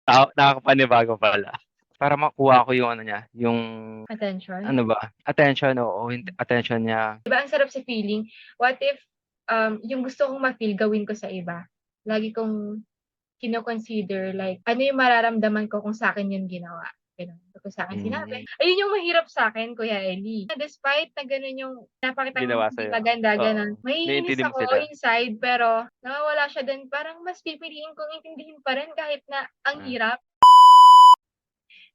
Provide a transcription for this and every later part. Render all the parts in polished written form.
Nakakapanibago pala. Para makuha ko yung ano niya, yung Attention? ano ba, attention, oo, yung attention niya. 'Di ba ang sarap sa feeling? What if, yung gusto kong ma-feel gawin ko sa iba? Lagi kong kino-consider like, ano yung mararamdaman ko kung sa'kin yun ginawa, gano'n. Kung sa'kin sinabi. Hmm, Ayun yung mahirap sa'kin, Kuya Ellie. Despite na gano'n yung pinapakitang ginawa hindi sa'yo, maganda, oo. gano'n. Maiinis Naiintindi mo ako sila, inside, pero nawawala siya dun. Parang mas pipiliin kong intindihin pa rin kahit na ang ah. hirap.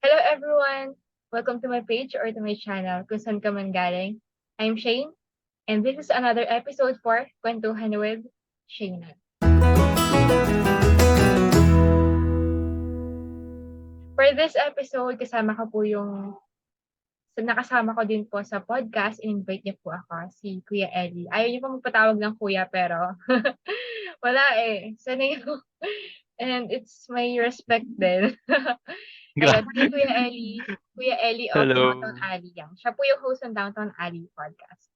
Hello everyone! Welcome to my page or to my channel kung saan ka man galing. I'm Shane, and this is another episode for Kwentuhan with Shayna. For this episode, nakasama ko din po sa podcast, in-invite niyo po ako, si Kuya Ellie. Ayaw niyo pa magpatawag ng kuya, pero wala eh. Sanay ako. And it's my respect din. Ayun, hi Kuya Ellie. Kuya Ellie of Downtown Hello. Alley yan. Siya po yung host ng Downtown Alley podcast.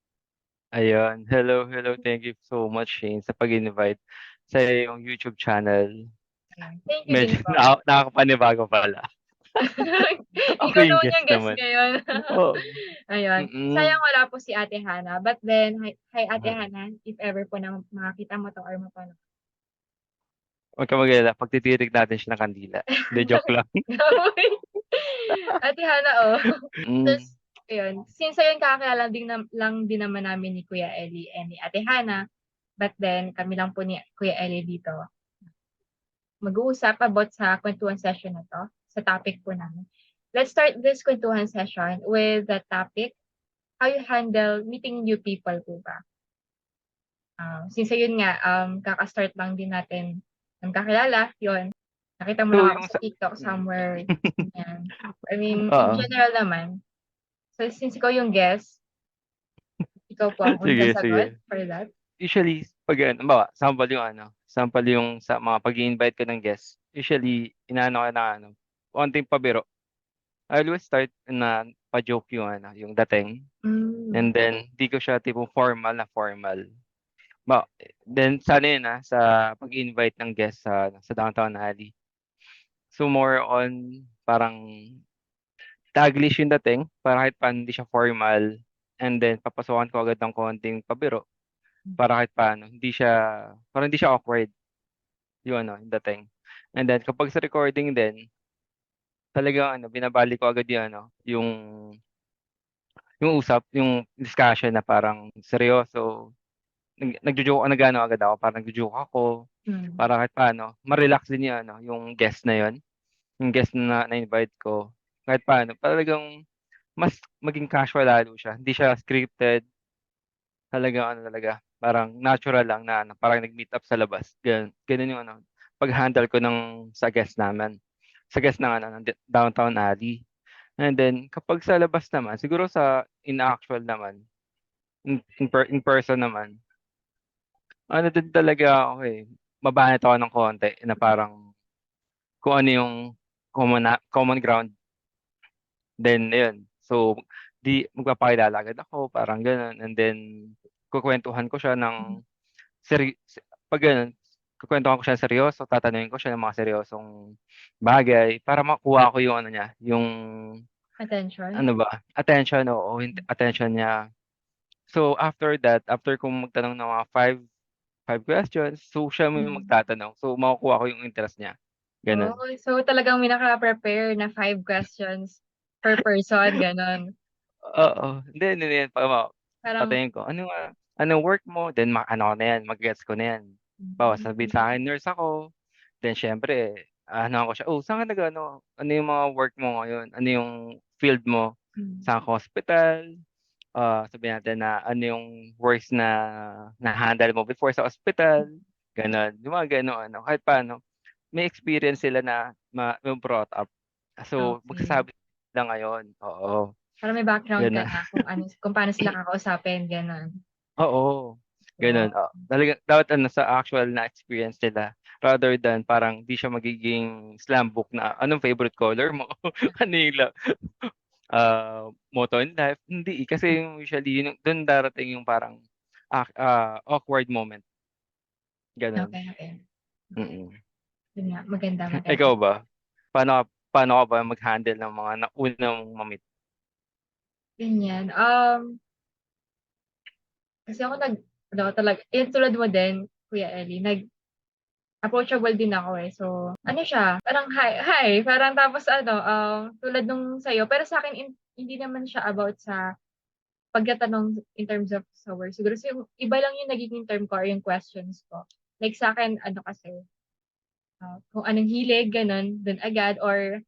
Ayun, hello, thank you so much, Shane, sa pag-invite sa iyong YouTube channel. Ayan. Thank you din Medyo po. nakakapanibago pala. Ako Ikaw yung naman guest yung guest naman. ngayon. Oo, Ayun. mm. Sayang wala po si Ate Hana. But then, hi Ate Mm. Hana, if ever po na makakita mo to or mapanood. Huwag kang mag-alala, pagtitirik natin siya ng kandila. Hindi, joke lang. Ate Hana, oh. Tapos, Mm. ayun. Since ayun, kakakilala lang din naman namin ni Kuya Ellie and ni Ate Hana. But then, kami lang po ni Kuya Ellie dito. Mag-uusap about sa kwentuhan session na to, sa topic po namin. Let's start this kwentuhan session with the topic, how you handle meeting new people po ba? Since ayun nga, kaka-start lang din natin ng kakilala, yun. Nakita mo So, lang ako yung sa sa TikTok mm. somewhere, ganyan. I mean, in Oo. general naman. So, since ikaw yung guest, ikaw po ang unang Sige, sasagot sige. for that. Usually 'pag ano, halimbawa, sample yung sa mga pag-i-invite ko ng guest, usually inaano ko na ano, konting pabiro. I always start na pa-joke yung ano, yung dating, Hmm, and then di ko siya tipong formal na formal. Ba then sa ano yun, sa pag-invite ng guest sa Downtown Alley. So more on parang taglish yung dating para kahit paano hindi siya formal, and then papasokan ko agad ng konting pabiro para kahit paano hindi siya awkward. Yung ano, yung dating. And then kapag sa recording din, talagang ano, binabalik ko agad yung ano, yung discussion na parang seryoso. Nag-joke agad ako, parang nagjo-joke ako hmm, para kahit paano ma-relax din yung ano, yung guest na yun, yung guest na na-invite ko. Kahit paano, talagang mas maging casual lalo siya. Hindi siya scripted, talagang ano talaga, parang natural lang na ano, parang nag-meet up sa labas. Ganun yung ano, pag-handle ko sa guest namin. Sa guest ng ano, ng Downtown Alley. And then kapag sa labas naman, siguro in actual naman, in person naman, ano din talaga ako eh, mabanat ako ng konti na parang kung ano yung common ground. Then ayun, so magpapakilala agad ako, parang gano'n, and then kukuwentuhan ko siya ng 'pag gano'n, kukuwentuhan ko siya ng seryoso, tatanungin ko siya ng mga seryosong bagay para makuha ko yung ano niya, yung attention? ano ba, attention, oo, yung attention niya. So after that, after kong magtanong ng mga five questions, so siya mo yung Hmm. magtatanong. So makukuha ko yung interest niya, Oh, gano'n. so talagang may naka-prepare na 5 questions per person, gano'n? Oo, hindi, Parang tatanungin ko, "Anong work mo?" Then ano ko na 'yan, magge-gets ko na 'yan. Halimbawa sabihin hmm, sa'kin nurse ako, then siyempre aanuhan ko siya, "Oh, saan ka nag-ano, ano yung mga work mo ngayon? Ano yung field mo? hmm, Saan ka hospital?" Sabihin natin na ano yung worst na na-handle mo before sa ospital, gano'n. Yung mga gano'ng ano, kahit paano may experience sila na ma-brought up. So, okey. magsasabi sila ngayon, oo, Para may background ka gano'n. na kung paano sila kakausapin, gano'n. Oo, gano'n, Oh, oo. Talagang dapat ano, sa actual na experience nila rather than parang di siya magiging slam book na, "Anong favorite color mo?" Ano yung motto in life, hindi, eh. Kasi yung usually yun dun darating yung parang, awkward moment, gano'n. okey, okey. Mm. Yun nga, maganda, maganda. Ikaw ba? paano ka ba mag-handle ng mga una mong ma-meet? Ganyan. Kasi ako ano talaga, tulad mo din, Kuya Ellie, approachable din ako eh. So, ano siya, parang hi, parang tapos tulad nung sa'yo, pero sa akin, hindi naman siya about sa pagtatanong in terms of sa work. Siguro yung iba lang yung nagiging term ko or yung questions ko. Like sa akin, ano kasi, kung anong hilig, ganun, dun agad, or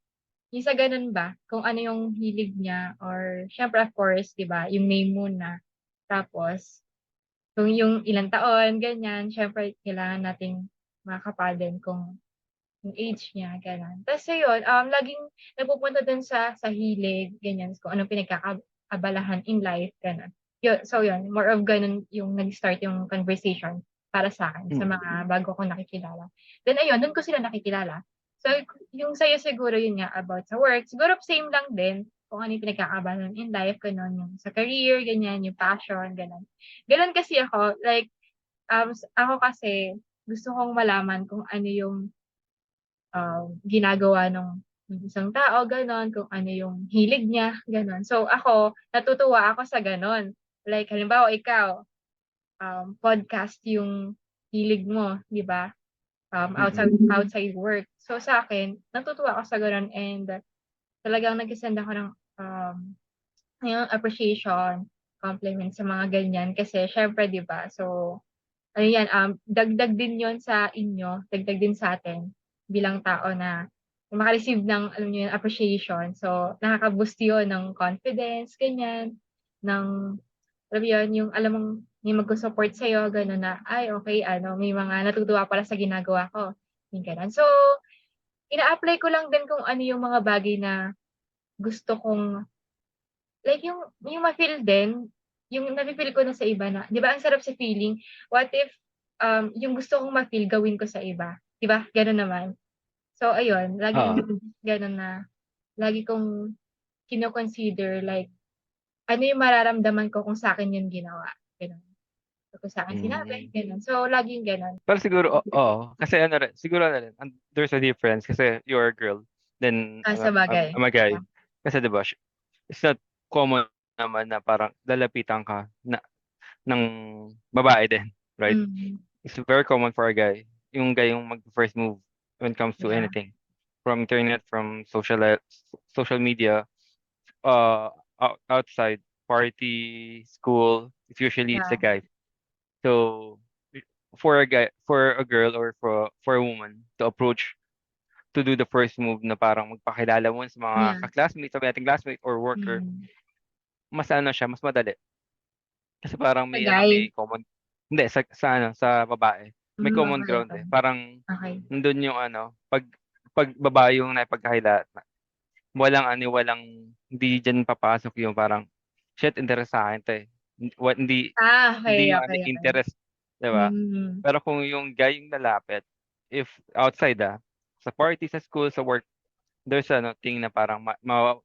yung sa ganun ba, kung ano yung hilig niya, or syempre of course, di ba, yung name muna. Tapos, kung yung ilang taon, ganyan, syempre kailangan nating makakapal din kung yung age niya, gano'n. Tapos ayun, laging napupunta dun sa hilig, ganyan, kung anong pinagkakaabalahan in life, gano'n. So yun, more of gano'n yung nag-start yung conversation para sa akin sa Mm. mga bago kong nakikilala. Then ayun, dun ko sila nakikilala. So yung sa'yo siguro yun nga about sa work, siguro same lang din kung ano yung pinagkakaabalahan in life, gano'n, yung sa career, ganyan, yung passion, gano'n. Gano'n kasi ako, like, ako kasi gusto kong malaman kung ano yung ginagawa ng isang tao, gano'n, kung ano yung hilig niya, gano'n. So ako, natutuwa ako sa gano'n. Like halimbawa ikaw, podcast yung hilig mo, 'di ba? Outside Mm. outside work. So sa akin, natutuwa ako sa gano'n, and talagang nag-se-send ako ng, yung appreciation, compliment sa mga ganyan kasi siyempre 'di ba, so ano yan, dagdag din yon sa inyo, dagdag din sa'tin bilang tao na maka-receive ng alam niyo yun, appreciation. So, nakaka-boost yun ng confidence, ganyan, ng alam mo yun, yung alam mong may magko-support sa'yo, gano'n na, "Ay okey ano, may mga natutuwa pala sa ginagawa ko." Yung gano'n. So, ina-apply ko lang din kung ano yung mga bagay na gusto kong like yung ma-feel din, yung nafi-feel ko na sa iba na 'di ba ang sarap sa feeling, what if, yung gusto kong ma-feel gawin ko sa iba, 'di ba gano'n naman. So ayun, Oo. laging gano'n na, lagi kong kino-consider like, ano yung mararamdaman ko kung sa'kin yun ginawa, gano'n. Kung sa'kin sinabi, Hmm. gano'n. So laging gano'n. Pero siguro oo, kasi ano rin, siguro ano rin, there's a difference kasi you're a girl, then Sabagay, I'm a oo. guy. Kasi 'di ba, it's not common naman na parang lalapitan ka ng babae din, right? Mm, It's very common for a guy, yung guy yung mag-first move when it comes to yeah, anything. From internet, from social media, uh, outside, party, school, it's yeah. a guy. So, for a girl or for a woman to approach, to do the first move na parang magpakilala mo sa mga Yeah, ka-classmates, sa ating classmate or worker, mm. mas ano siya, mas madali. Kasi parang may ano, Sabagay. may common, hindi, sa babae. May common Okey, ground okey. eh. Parang Okey. nandun yung ano, pag babae yung naipagkahila, walang, hindi diyan papasok yung parang, shit, interes sa akin 'to eh. Hindi Okey, hindi yung ano, okey, okey. interest, 'di ba? Hmm, Pero kung yung guy yung lalapit, if outside, sa party, sa school, sa work, there's ano, thing na parang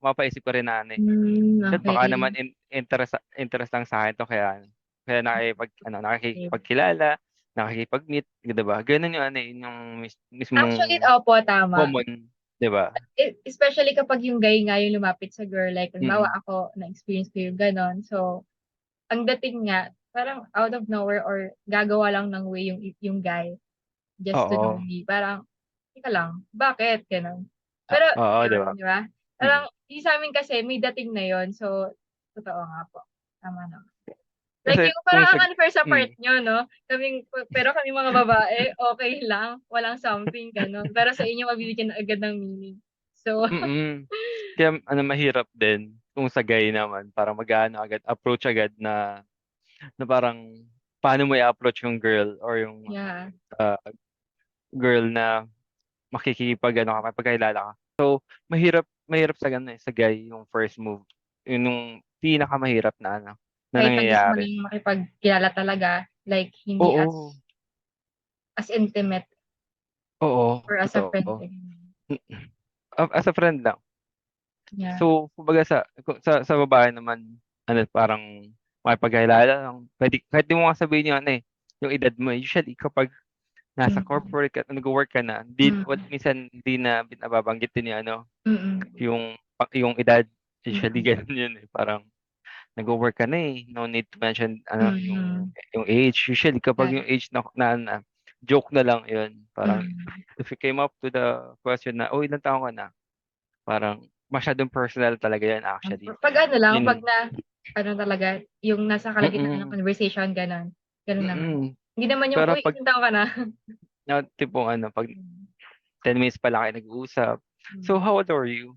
mapaisip ko rin na ano eh, shit, baka naman okey. interest lang sa'kin 'to, kaya nakikipagkilala, nakikipag-meet, 'di ba? Gano'n yung ano eh, yung Actually, mismong opo, tama. common, 'di ba? Especially kapag yung guy nga yung lumapit sa girl, like halimbawa Mm. ako, na-experience ko yung gano'n. So, ang dating nga, parang out of nowhere or gagawa lang ng way yung guy just to know Oo. me. Parang, "Teka lang, bakit?" Gano'n. Pero Oo, 'di yun, ba? 'di ba? Mm. Parang yung sa'min kasi may dating na yun. So, totoo nga po, tama naman. Like Kasi yung kung parang sa ang unfair sa part mm, niyo 'no, pero kaming mga babae okey lang, walang something gano'n, pero sa inyo mabibigyan agad ng meaning. So mm. Kaya ano, mahirap din kung sa guy naman parang mag-aano agad, approach agad na parang paano mo i-approach yung girl or yung, yeah, ah, girl na makikipag-ano ka, makipagkakilala ka. So, mahirap sa gano'n, eh, sa guy yung first move. Yun yung pinakamahirap na ano, na kahit na gusto mo nangyayari. ng makipagkilala talaga, like hindi Oo, as intimate oo, or as a friend, totoo. ganyan. Mm. As a friend lang. Yeah, So, kumbaga sa babae naman, ano, parang makipagkakilala lang, puwede kahit di mo nga sabihin yung ano, eh, yung edad mo, eh. Usually kapag nasa Mm. corporate ka, nagwo-work ka na, Mm. minsan hindi na nababanggit din yung ano, Mm. yung edad. Usually Mm. gano'n yun, eh, parang nagwo-work ka na, eh, no need to mention ano, Mm. yung age. Usually kapag Right. yung age na joke na lang yun. Parang Mm. if you came up to the question na, "Oh, ilang taon ka na?" Parang masyadong personal talaga yan actually. 'Pag ano lang, 'pag Yun na ano talaga, yung nasa kalagitnaan ng mm, conversation gano'n, gano'n naman. mm. Hindi naman yung, Pero "Uy, 'pag ilang taon ka na?" na tipong ano, 'pag Hmm. 10 minutes pa lang kayo nag-uusap, "So Hmm. how old are you?"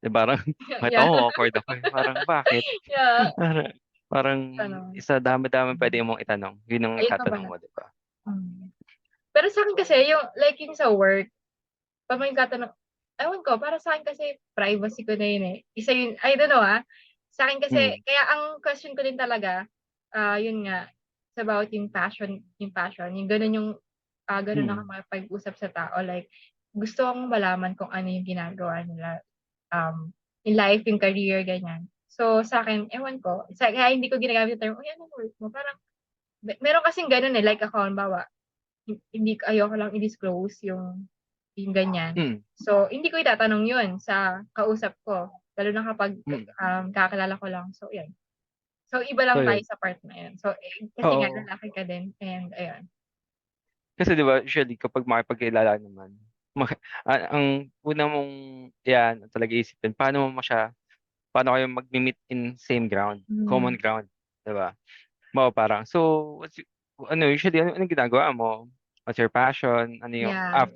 'Di parang kahit Yeah. ako awkward ako, eh, parang bakit? Yeah. Parang parang Tanong. sa dami-daming Hmm. puwede mong itanong, yun ang Ayun pa itatanong pala. mo, 'di ba? Hmm. Pero sa'kin kasi yung like yung sa work, 'pag may tatanong, ewan ko, para sa'kin kasi privacy ko na yun, eh. Isa yun, I don't know, sa'kin kasi Mm, kaya ang question ko din talaga, yun nga, it's about yung passion, yung gano'n yung, gano'n ako mm, makipag-usap sa tao, like gusto kong malaman kung ano yung ginagawa nila, in life, yung career, ganyan. So, sa'kin ewan ko, kaya hindi ko ginagamit yung term, "Uy, anong work mo?" Parang meron kasing gano'n, eh, like ako halimbawa, hindi ayoko lang i-disclose yung ganyan. hmm, So, hindi ko itatanong yun sa kausap ko, lalo na kapag, mm. kakilala ko lang. So, yun. So, iba So lang tayo yun, sa part na yun. So, kasi nga oo. lalaki ka din and ayun. Kasi 'di ba usually kapag makipagkilala naman, ang una mong talaga iisipin paano kayo magme-meet in same ground, common Hmm. ground, 'di ba? Parang so usually anong ginagawa mo? What's your passion? Ano yung Yeah.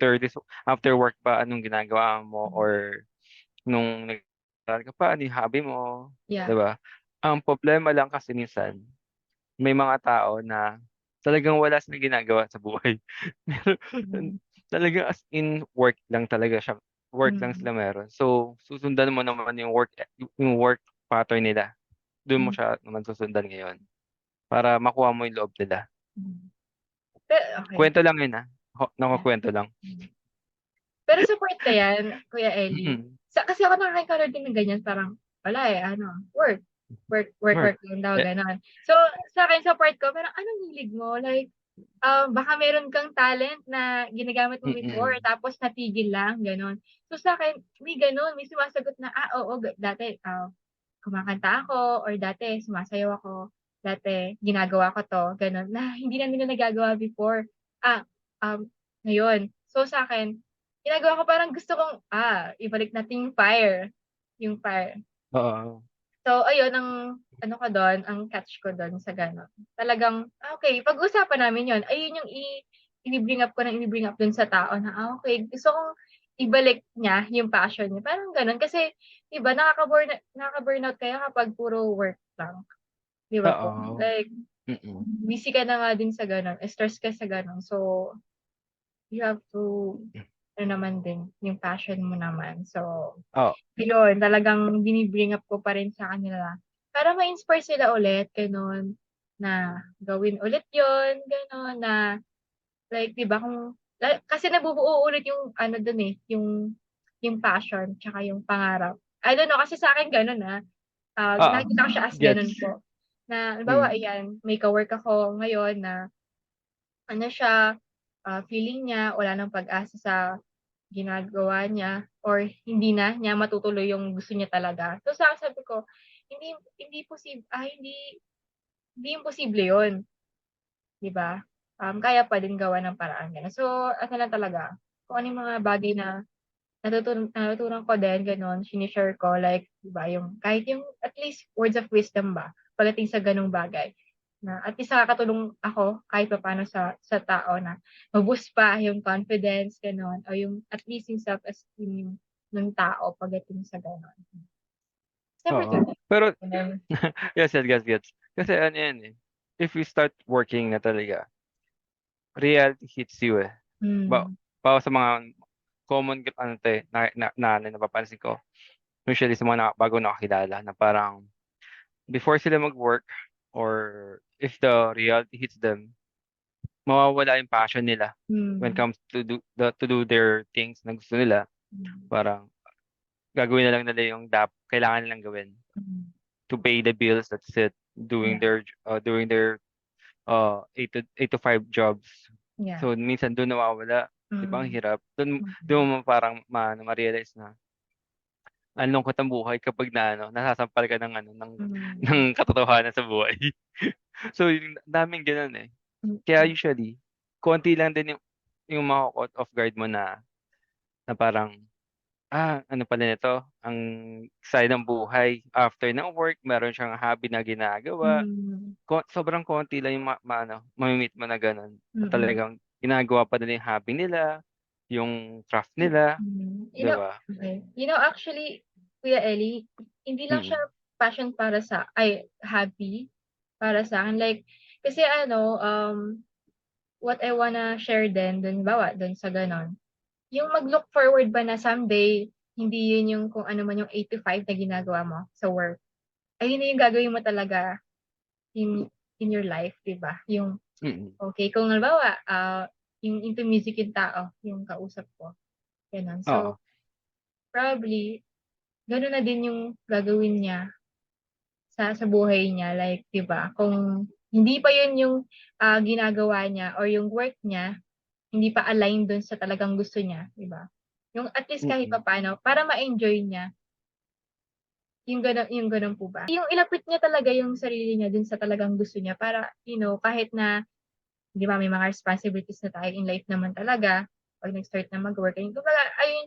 after work ba anong ginagawa mo Hmm. or nung nag-aaral ka pa, ano yung hobby mo, 'di Yeah. ba? Ang problema lang kasi minsan may mga tao na talagang wala silang ginagawa sa buhay. Meron Hmm. talagang as in work lang Hmm. sila meron. So, susundan mo naman yung work pattern nila. Dun mo Hmm. siya naman susundan ngayon para makuha mo yung loob nila. Hmm. Okey. Kuwento lang yun, Yeah. nakukuwento lang. Hmm. Pero sa part na 'yan, Kuya Ellie, Mm, kasi ako nakaka-encounter din ng ganyan, parang wala, work, work, work, work. work lang daw, Eh gano'n. So, sa'kin sa part ko parang anong hilig mo? Like, baka meron kang talent na ginagamit mo before mm, tapos natigil lang, gano'n. So, sa'kin may gano'n, may sumasagot na, oo, dati, kumakanta ako or dati sumasayaw ako, dati ginagawa ko 'to, gano'n, na hindi na nila nagagawa before, ah, ngayon. So, sa'kin ginagawa ko, parang gusto kong, ibalik natin yung fire. oo, So, ayun ang ano ko dun, ang catch ko dun sa gano'n. Talagang, okey, pag-usapan namin yun. Ayun yung ini-bring up ko ng ini-bring up dun sa tao na, okey, gusto kong ibalik niya yung passion niya, parang gano'n. Kasi 'di ba nakaka-burnout kayo kapag puro work lang, 'di ba po? oo, Like, mm, busy ka na nga din sa gano'n, stress ka sa gano'n. So, you have to ano naman din, yung passion mo naman. So, oo, ayun, talagang bini-bring up ko pa rin sa kanila para ma-inspire sila ulit, gano'n, na gawin ulit yon, gano'n, na like 'di ba kung kasi nabubuo ulit yung ano dun, eh, yung passion tsaka yung pangarap. I don't know, kasi sa'kin gano'n, oo, nakikita ko siya as gano'n gets. po, na halimbawa Mm, ayan, may ka-work ako ngayon na ano siya, feeling niya wala ng pag-asa sa ginagawa niya or hindi na niya matutuloy yung gusto niya talaga. So, sa'kin sabi ko, hindi hindi hindi imposible yun, 'di ba? Kaya pa din gawan ng paraan, gano'n. So, ano lang talaga, kung ano yung mga bagay na natutunan ko din, gano'n, shine-share ko, like 'di ba, yung kahit yung at least words of wisdom ba pagdating sa gano'ng bagay, na at least nakakatulong ako kahit papaano sa tao na ma-boost pa yung confidence, gano'n, o yung at least yung self-esteem ng tao pagdating sa gano'n. Siyempre oo. gano'n, Pero gano'n. yes, yes, gets, gets. Kasi ano yan, eh, if you start working na talaga, reality hits you, eh. Ba Hmm. sa mga common ano 'to, eh, na napapansin ko, usually sa mga bagong nakakilala na parang before sila mag-work or if the reality hits them, mawawala yung passion nila when it Hmm. comes to do their things na gusto nila. Hmm. Parang gagawin na lang nila yung kailangan nilang gawin Hmm. to pay the bills, that's it. Yeah. Doing their 8 to 5 jobs. Yeah. So, minsan dun nawawala, 'di ba ang Mm. hirap. Dun Mm. mo parang ma-realize na ang lungkot ng buhay kapag nasasampal ka ng ng Mm. katotohanan sa buhay. So, yung daming gano'n, eh. Kaya Mm. usually, konti lang din yung mako-caught off guard mo na parang, ano pala nito, ang side ng buhay after ng work meron siyang hobby na ginagawa. Hmm. Sobrang konti lang yung mami-meet mo na gano'n, na Mm. talagang ginagawa pa nila yung hobby nila, yung craft nila, Mm. 'di ba? Okay. Actually, Kuya Ellie, hindi lang siya Mm, passion hobby para sa'kin, like kasi what I wanna share din dun halimbawa dun sa gano'n, yung mag-look forward ba na someday hindi yun yung kung ano man yung 8 to 5 na ginagawa mo sa work, ay yun na yung gagawin mo talaga in your life, 'di ba? Yung mm, okay kung halimbawa, yung into music yung tao, yung kausap ko, gano'n. So, oo, probably gano'n na din yung gagawin niya sa buhay niya, like 'di ba, kung hindi pa yun yung, ginagawa niya or yung work niya, hindi pa align dun sa talagang gusto niya, 'di ba? Yung at least kahit mm, papaano para ma-enjoy niya yung gano'n po ba. Yung ilapit niya talaga yung sarili niya dun sa talagang gusto niya para, kahit na 'di ba may mga responsibilities na tayo in life naman talaga 'pag nag-start na mag-work, ayun kumbaga ayun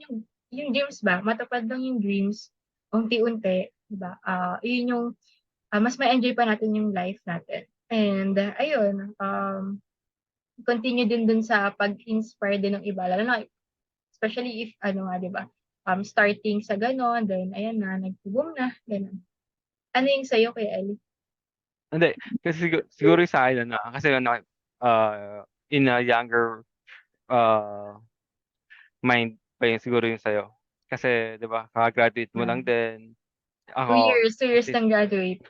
yung dreams ba, matupad lang yung dreams unti-unti, 'di ba? Yun yung, mas ma-enjoy pa natin yung life natin. And ayun, continue din dun sa pag-inspire din ng iba lalo na especially if nga 'di ba, starting sa gano'n then ayan na nagbo-boom na, gano'n. Ano yung sa'yo Kuya Ellie? hindi kasi siguro yung sa'kin kasi in a younger, ah, mind pa yun siguro yung sa'yo. Kasi 'di ba kaka-graduate mo Yeah, lang din, 2 ako years, 2 at years least, kang graduate.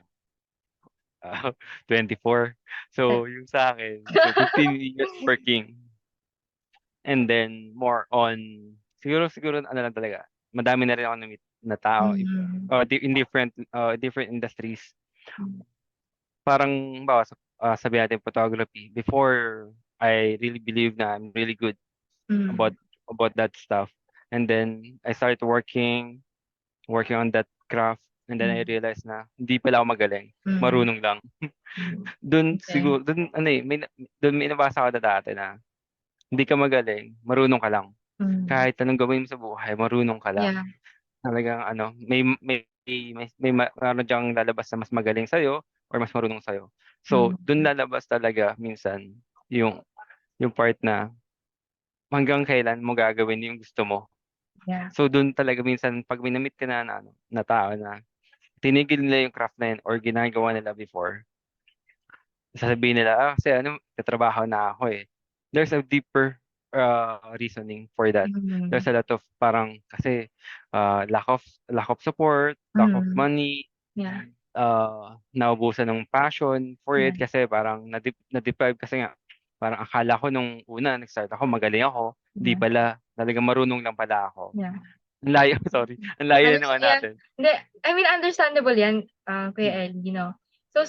24. So, yung sa'kin, so 15 years working and then more on siguro lang talaga, madami na rin akong na-meet na tao Mm. in different industries. Hmm. Parang halimbawa sabihin natin photography, before I really believe na I'm really good Mm. about that stuff. And then I started working on that craft and then I Hmm. realized na hindi pala ako magaling, Hmm. marunong lang. Hmm. Okay. Dun may nabasa ko na dati na hindi ka magaling, marunong ka lang. Hmm. Kahit anong gawin mo sa buhay, marunong ka lang. Yeah. Talagang meron diyang lalabas na mas magaling sa'yo or mas marunong sa'yo. So, dun Hmm. lalabas talaga minsan yung part na hanggang kailan mo gagawin yung gusto mo. Yeah. So, dun talaga minsan 'pag may na-meet ka na tao na tinigil nila yung craft na yun or ginagawa nila before, sasabihin nila, kasi nagtatrabaho na ako, eh." There's a deeper, reasoning for that. Mm. There's a lot of parang kasi, lack of support, lack of Mm. money, Yeah. naubusan ng passion for Yeah. it kasi parang na-deprive kasi nga parang akala ko nung una nag-start ako magaling ako, hindi Yeah. pala, talagang marunong lang pala ako. Yeah. Ang layo, sorry, ang layo na naman Yeah. natin. Hindi, I mean understandable 'yan, Mm, Kuya Ellie, So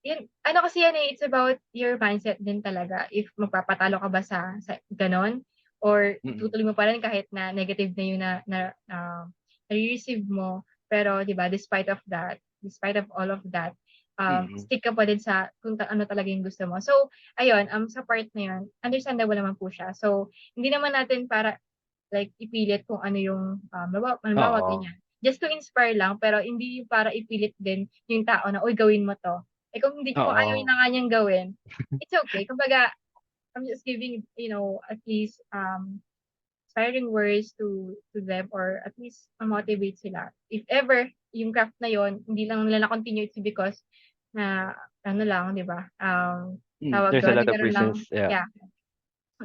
yun kasi yan, it's about your mindset din talaga if magpapatalo ka ba sa gano'n or mm, itutuloy mo pa rin kahit na negative na yung nare-receive mo. Pero 'di ba, despite of all of that, mm, stick ka pa din sa kung ano talaga yung gusto mo. So ayun, sa part na yun, understandable naman po siya. So hindi naman natin para like ipilit kung ano yung, halimbawa oo, ganyan. Just to inspire lang pero hindi yung para ipilit din yung tao na, "Uy gawin mo 'to." Kung ayaw oo, na nga niyang gawin, it's okay. Kumbaga, I'm just giving, at least, inspiring words to them or at least ma-motivate sila. If ever yung craft na yon hindi lang nila na-continue it's because na ano lang, 'di ba, tawag there's a dun, lot of nagkaroon lang reasons, yeah. yeah.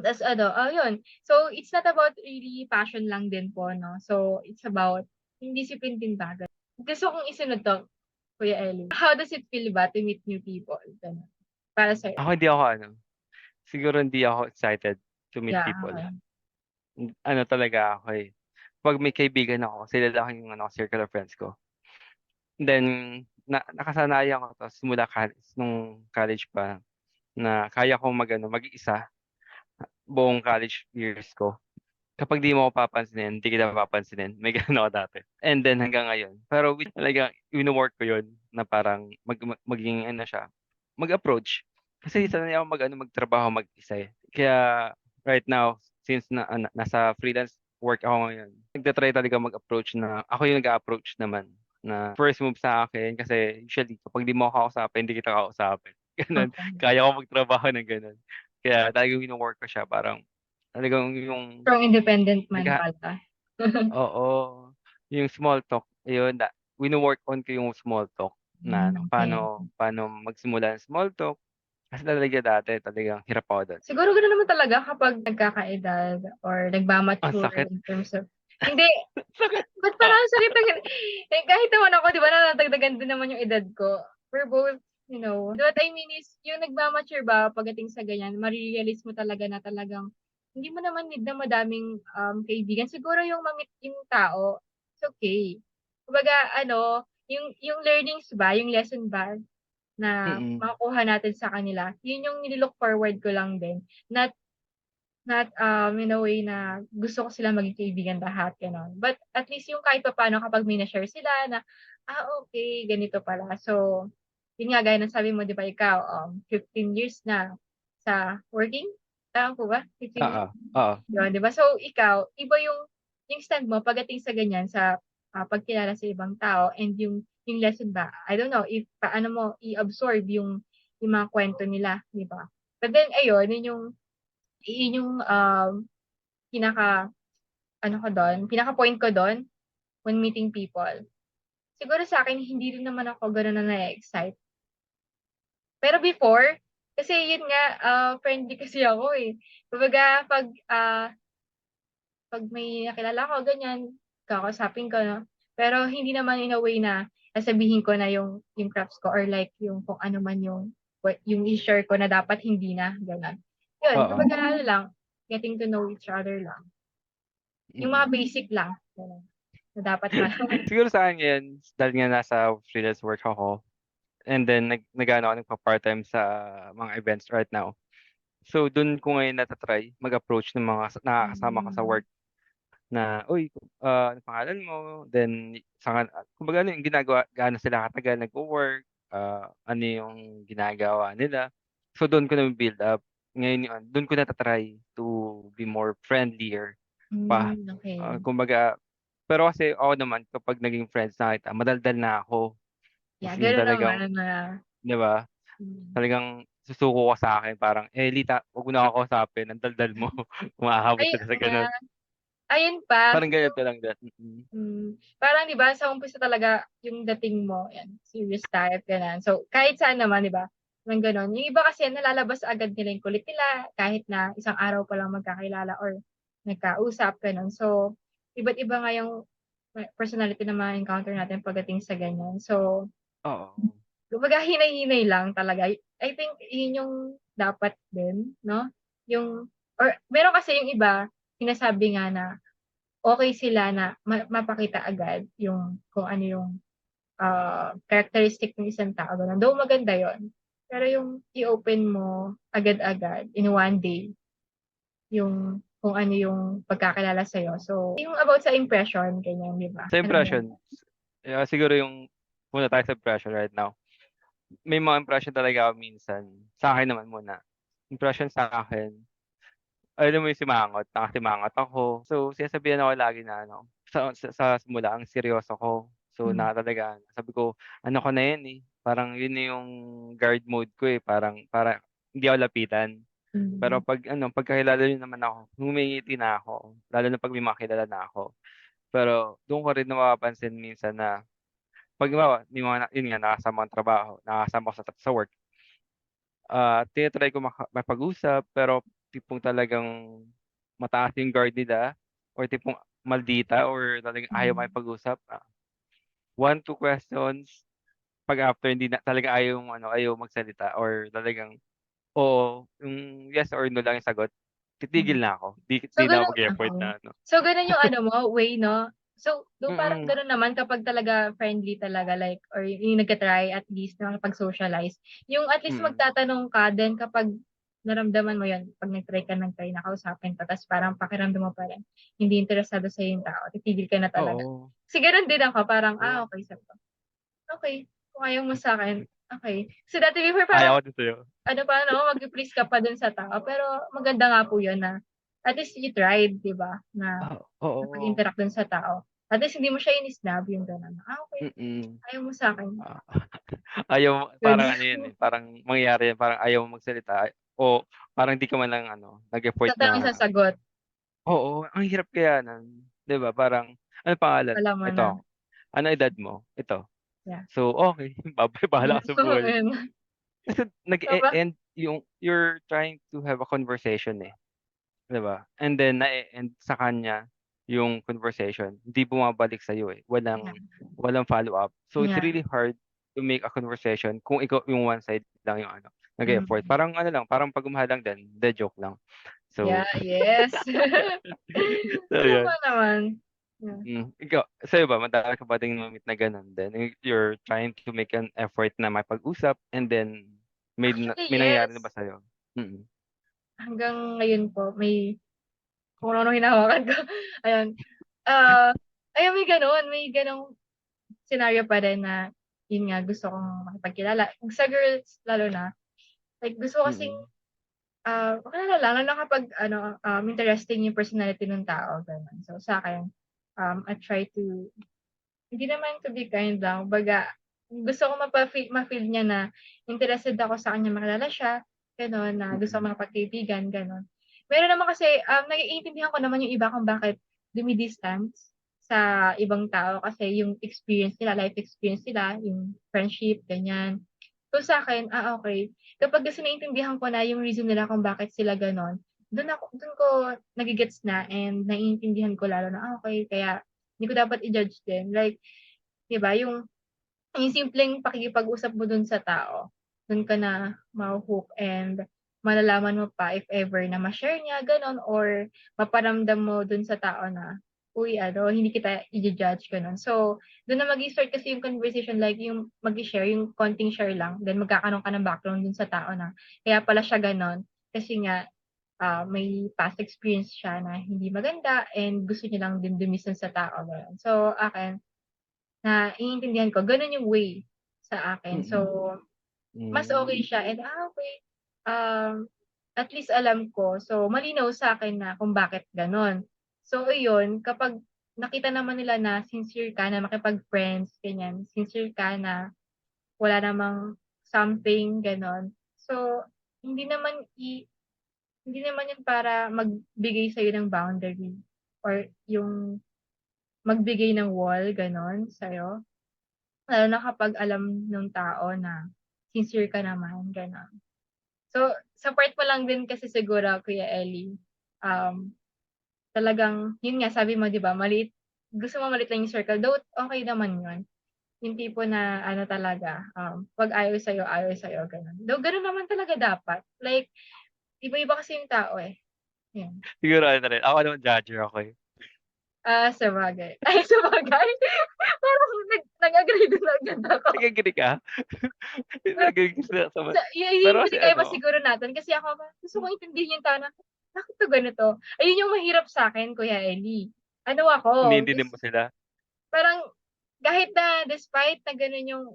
Tas yun. So, it's not about really passion lang din po 'no. So, it's about yung discipline din ba, gano'n. Gusto kong isunod 'to, Kuya Ellie. How does it feel ba to meet new people, gano'n? Para sa'yo? Ako hindi ako siguro hindi ako excited to meet Yeah, people. okey. Ano talaga ako, eh, 'pag may kaibigan ako, sila lang yung circle of friends ko. Then nakasanayan ko 'to simula nung college pa na kaya kong mag-isa. buong college years ko. Kapag di mo ako papansinin, di kita papansinin. May gano'n ako dati. And then hanggang ngayon. Pero talaga, wino-work ko yun na parang maging ano siya, mag-approach. Kasi Mm. sanay ako magtrabaho mag-isa eh. Kaya right now, since nasa freelance work ako ngayon, nagtatry talaga mag-approach na ako yung nag-approach naman na first move sa akin kasi usually kapag di mo ako kausapin, hindi kita kausapin. Ganun. Okay. Kaya ko magtrabaho ng ganun. Kaya talagang wino-work ko siya parang talagang yung Strong independent man nagha pala. oo, yung small talk, ayun wino-work on ko yung small talk na ano, Okay. paano magsimula ng small talk. Kasi talaga dati talagang hirap ako dun. Siguro gano'n naman talaga kapag nagkakaedad or Ang nagma-mature sakit, in terms of hindi, sakit. ba't parang ang sakit ng eh, kahit naman ako 'di ba nadadagdagan din naman yung edad ko. We're both, what I mean is yung nagma-mature ba pagdating sa ganyan, mare-realize mo talaga na talagang hindi mo naman need na madaming, kaibigan. Siguro yung ma-meet yung tao, it's okay. Kumbaga ano, yung learnings ba, yung lesson ba na Mm, makukuha natin sa kanila, yun yung nilo-look forward ko lang din. Not not, in a way na gusto ko sila maging kaibigan lahat, gano'n. But at least yung kahit papaano kapag may na-share sila na, okey ganito pala. So, yun nga gaya ng sabi mo 'di ba ikaw, 15 years na sa working, tama po ba? 15 oo, years? oo, Yun, 'di ba? So, ikaw iba yung stand mo pagdating sa ganyan sa, pagkilala sa ibang tao and yung lesson ba, I don't know if paano mo i-absorb yung mga kuwento nila, 'di ba? But then ayun, yun yung pinaka-ano ko dun, pinaka-point ko dun when meeting people. Siguro sa'kin hindi rin naman ako gano'n na na-e-excite. Pero before, kasi yun nga, friendly kasi ako, eh. Kumbaga 'pag may nakilala ako ganyan, kakausapin ko 'no. Pero hindi naman in a way na sasabihin ko na yung crush ko or like yung kung ano man yung i-share ko na dapat hindi na, gano'n. Yun, oo, kumbaga ano lang, getting to know each other lang. Yung mga mm. basic lang, gano'n, na dapat malaman. Siguro sa'kin ngayon, dahil nga nasa freelance work ako, and then nag-aano ako nagpa-part-time sa mga events right now. So dun ko ngayon nata-try mag-approach ng mga nakakasama ko sa Hmm, work na, "Uy, anong pangalan mo?" Then kumbaga ano yung ginagawa, gaano sila katagal nagwo-work, ano yung ginagawa nila. So dun ko nabi-build up. Ngayon yun, dun ko nata-try to be more friendlier pa. okey. Kumbaga pero kasi ako naman kapag naging friends na kita madaldal na ako. As Yeah, in gano'n naman talagang na 'di ba, hmm. talagang susuko ka sa'kin parang, "Eh, Lita, 'wag mo na ako kausapin ang daldal mo." Umaabot Ay, sila sa oo nga. gano'n. Ayun pa, Parang ganito lang din, parang 'di ba sa umpisa talaga yung dating mo, 'yan, serious type, gano'n. So, kahit saan naman 'di ba, ng gano'n. Yung iba kasi nalalabas agad nila yung kulit nila kahit na isang araw pa lang magkakilala or nagkausap, gano'n. So, iba't iba nga yung personality na ma-encounter natin pagdating sa ganyan. So, oo. kumbaga hinay-hinay lang talaga. I think yun yung dapat din 'no, yung or meron kasi yung iba, sinasabi nga na okey sila na mapakita agad yung kung ano yung, characteristic ng isang tao gano'n. Though maganda yun, pero yung i-open mo agad-agad in one day yung kung ano yung pagkakilala sa'yo. So, yung about sa impression ganyan, 'di ba? Sa Ano naman? impression, siguro yung muna tayo sa impression right now. May mga impression talaga ako minsan, sa'kin naman muna. Impression sa'kin, alam mo yung simangot, nakasimangot ako. So, sinasabihan ako lagi na ano, sa simula ang seryoso ko. So, Hmm, na talaga sabi ko, ano ko na yun, eh, parang yun na yung guard mode ko, eh, para hindi ako lapitan. Pero hmm, 'pag ano, pagkakilala niyo naman ako, ngumingiti na ako, lalo na 'pag may mga kilala na ako. Pero dun ko rin napapansin minsan na 'pag halimbawa may mga yun nga nakakasama akong trabaho, nakakasama ko sa work, tina-try ko makipag-usap pero tipong talagang mataas yung guard nila or tipong maldita or talagang ayaw hmm. makipag-usap, 1, 2 questions, 'pag after hindi na talaga ayaw magsalita or talagang oo, yung yes or no lang yung sagot, titigil Hmm. na ako. 'Di So, na ako gano'n mag-e-effort oo. na ano. So, gano'n yung ano mo, way 'no? So, though parang Mm, gano'n naman kapag talaga friendly talaga like or yung nagta-try at least na makipag-socialize, yung at least mm. magtatanong ka then kapag naramdaman mo yun 'pag nag-try na kausapin ka ta's parang pakiramdam mo pa rin hindi interesado sa'yo yung tao, titigil ka na talaga. Oo, Kasi gano'n din ako parang, oo. okey sabi ko, okey kung ayaw mo sa'kin, okey. Kasi dati before parang Ayaw ko din sa'yo. ano pa 'no, mag-pi-please ka pa dun sa tao pero maganda nga po yun na at least you tried 'di ba, na Oo. nakipag-interact dun sa tao. At least hindi mo siya ini-snub yung gano'n, okey Mm. ayaw mo sa'kin, Ah, ayaw good. parang ano yun, eh, parang mangyayari yun parang ayaw mong magsalita o parang di ka man lang ano, nag-effort Sa tanong na sasagot, oo, ang hirap kayanan, 'di ba? Parang, "Anong pangalan?" alam mo na, "Ito." "Ano edad mo?" "Ito." yeah. So, okey, bahala ka sa buhay mo. Ayun. Kasi Tama, nag-e-end yung you're trying to have a conversation, eh, 'di ba? And then na-e-end sa kanya yung conversation, hindi bumabalik sa'yo, eh, yeah, walang follow-up. So, it's yeah, really hard to make a conversation kung ikaw yung one side lang yung ano, nag-e-effort. mm. Parang ano lang, parang pagmamahal lang din, hindi joke lang. Yeah, So, yes. so Tama yun. naman. Yeah. Ikaw sa'yo ba madami ka ba ding na-meet na gano'n din, you're trying to make an effort na makipag-usap and then Actually, may nangyayari na ba yes. sa'yo? Mm. Hanggang ngayon po may kung ano-anong hinahawakan ko, ayun. Ah, ayun may gano'ng senaryo pa rin na yun nga gusto kong makipagkilala. Sa girls lalo na, like gusto ko kasing, Mm. makilala lang lalo na kapag ano, interesting yung personality nung tao, gano'n. So sa'kin, I try to hindi naman to be kind lang, kumbaga gusto ko ma-feel niya na interested ako sa kanya makilala siya, gano'n, na gusto ko Mm. makipagkaibigan, gano'n. Meron naman kasi, naiintindihan ko naman yung iba kung bakit dumi-distance sa ibang tao kasi yung experience nila, life experience nila, yung friendship, ganyan. So sa'kin, okey. Kapag kasi naintindihan ko na yung reason nila kung bakit sila gano'n, dun ko nage-gets na and naiintindihan ko lalo na, okey kaya hindi ko dapat i-judge din. Like 'di ba yung simpleng pakikipag-usap mo dun sa tao, dun ka na maho-hook and malalaman mo pa if ever na ma-share niya gano'n or maparamdam mo dun sa tao na, "Uy ano hindi kita iju-judge," gano'n. So, dun na mag-i-start kasi yung conversation like yung mag-i-share, yung konting share lang then magkakaroon ka ng background dun sa tao na kaya pala siya gano'n kasi nga, may past experience siya na hindi maganda and gusto niya lang din dumistan sa tao, gano'n. So, akin naiintindihan ko gano'n yung way sa akin. So, Mm. mas okey Hmm. siya and, okey, at least alam ko. So, malinaw sa'kin na kung bakit gano'n. So iyon, kapag nakita naman nila na sincere ka na makipag-friends, ganyan, sincere ka na wala namang something, gano'n. So, hindi naman hindi naman yun para magbigay sa'yo ng boundary or yung magbigay ng wall, gano'n, sa'yo. Lalo na kapag alam nung tao na sincere ka naman, gano'n. So, sa part mo lang din kasi siguro Kuya Ellie, um, talagang yun nga sabi mo 'di ba gusto mo maliit lang yung circle, though okey naman yun. Yung tipo na ano talaga, 'pag ayaw sa'yo gano'n. Though gano'n naman talaga dapat, like iba-iba kasi yung tao, eh, yun. Siguro ano rin, ako naman judger ako, eh. Sabagay. Ay sabagay, parang nag-agree din agad ako. Nag-agree ka? Nag-agree sila sa Yung pero kasi pinagkaiba ano siguro natin kasi ako gusto kong intindihin yung tao na, bakit 'to ganito? Ayun yung mahirap sa'kin Kuya Ellie. Ano ako, iniintindi mo sila, parang kahit na despite na gano'n yung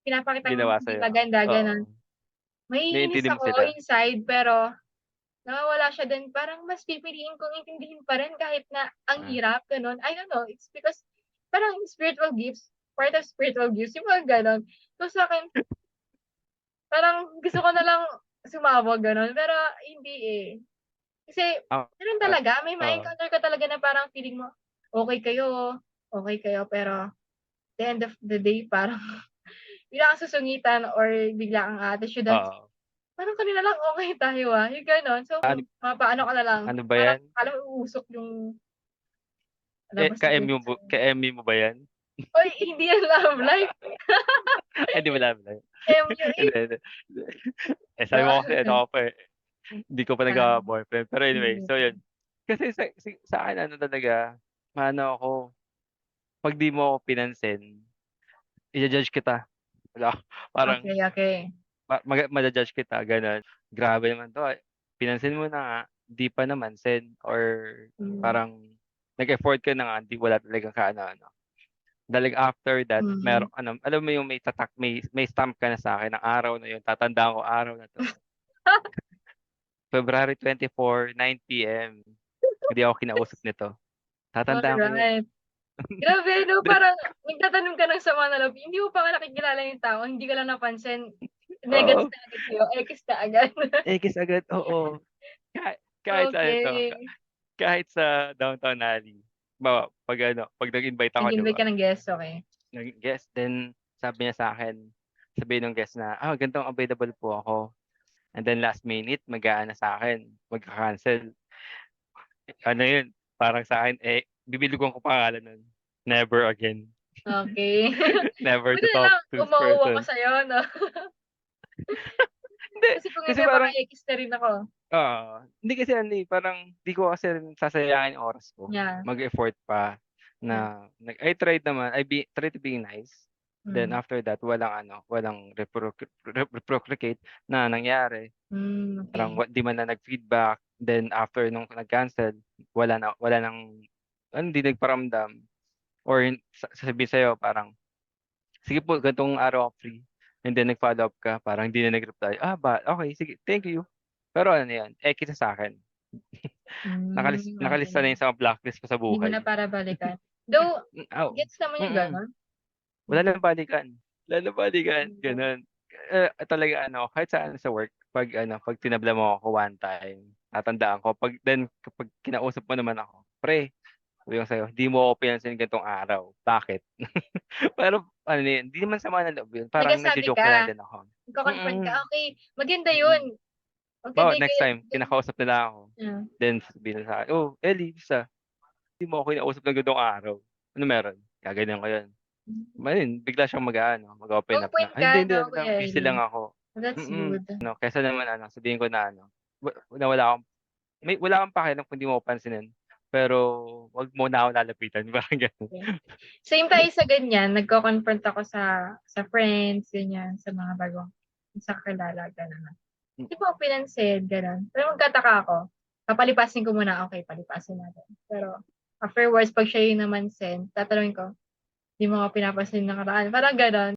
pinapakitang ginawa hindi sa'yo, maganda gano'n, oo. maiinis Iniintindi mo ako sila, inside pero nawawala siya din parang mas pipiliin kong intindihin pa rin kahit na ang ah. hirap gano'n. I don't know, it's because parang spiritual gifts, part of spiritual gifts yung mga gano'n. So sa'kin parang gusto ko na lang sumabog gano'n, pero hindi, eh. Kasi Ah, gano'n talaga, may oo. ma-encounter ka talaga na parang feeling mo okey kayo, pero the end of the day parang bigla kang susungitan or bigla kang aattitude-an, Oo. "Parang kanina lang okey tayo, yung gano'n. So, Ano mapaano ka na lang, ano ba parang 'yan? akala mo uusok yung labas ng Ka-MU bibig sa'yo. ka-MU mo ba 'yan? Uy, hindi yan love life, Ay, 'di mo love life? MUA. Hindi, hindi. Sabi mo kasi ano ka pa, eh, hindi ka pa Ah, nagkaka-boyfriend. Pero anyway, hindi so pa. 'yun. Kasi sa'kin ano talaga, maano ako, 'pag 'di mo ako pinansin, ija-judge kita. Wala parang Okey, okey. mada-judge kita gano'n. Grabe naman 'to, pinansin mo na nga, 'di pa naman send or Hmm. parang nag-effort ka na nga, 'di wala talagang kaano-ano. Dahil after that Hmm. merong ano, alam mo yung may stamp ka na sa'kin ng araw na yun, tatandaan ko araw na 'to, February 24, 9 PM. Hindi ako kinausap nito, tatandaan ko yun. Alright. Grabe 'no, That parang nagtatanong ka ng sama ng loob, hindi mo pa nga nakikilala yung tao, hindi ka lang napansin, negets Oo, na agad sa'yo, ekis na agad. ekis agad, oo. Kahit sa ito, Okey. kahit sa downtown alley, halimbawa 'pag nag-invite ako 'di Nag-invite ba, ka ng guest, okey. naging guest then sabi niya sa'kin, sabihin nung guest na, ganitong available po ako, and then last minute mag-aano sa'kin, magca-cancel. Ano yun, parang sa'kin, bibildugan ko pangalan nun, never again, Okey. never Buti to na talk lang to this umauwa ka person. sa'yo 'no? Hindi, Kasi kung kasi hindi baka parang ekis na rin ako. hindi kasi ano, parang di ko kasi rin sasayangin yung oras ko, Yeah. mag-effort pa Yeah. na I tried naman, try to be nice, then Hmm. after that walang reciprocate na nangyari. Parang Okey. 'di man lang nag-feedback, then after nung nag-cancel, wala ng hindi nagparamdam or sasabihin sa'yo parang, "Sige po ganitong araw ako free." And then nag-follow up ka, parang hindi na nag-reply, okey sige, thank you. Pero ano 'yan, ekis na sa'kin. Nakalista na Okey. 'yun sa blacklist ko sa Hindi mo na buhay. para balikan. Though, Oo, gets naman yung mm. gano'n. Wala Hmm. ng balikan, wala ng balikan, Hmm. gano'n. Talaga kahit saan sa work 'pag tinabla mo ako one time, tatandaan ko kapag kinausap mo naman ako, "Pre," sabi ko sa'yo, "Di mo ako pinansin ganitong araw, bakit?" Pero ano yun, hindi naman sama ng loob yun, parang Nagsasabi nagjo-joke na lang ka, din ako. nagko-confront ka, Mm, okey, maganda mm. yun. Halimbawa Maganda yung next time kinakausap nila ako, yeah. then sasabihin nila sa'kin, "Oh, Ellie, kamusta? Di mo ako kinausap ng ganitong araw, ano meron?" Gaganyan ko yun. Ayun, bigla siyang mag-open On up na, point "Ay ka hindi, 'no, hindi ano lang, Kuya busy lang Ellie. ako." That's good. Kaysa naman sabihin ko na na wala akong wala akong pakialam kung di mo ako pansinin, pero wag mo na ako lalapitan, parang gano'n. Okay. Same tayo sa ganyan, nagko-confront ako sa friends, ganyan, sa mga bagong sa kakilala, gano'n. "Di mo ako pinansin," gano'n. Pero magtataka ako, papalipasin ko muna, okey palipasin natin. Pero afterwards 'pag siya yung namansin, tatanungin ko, "Di mo ako pinapansin nakaraan," parang gano'n.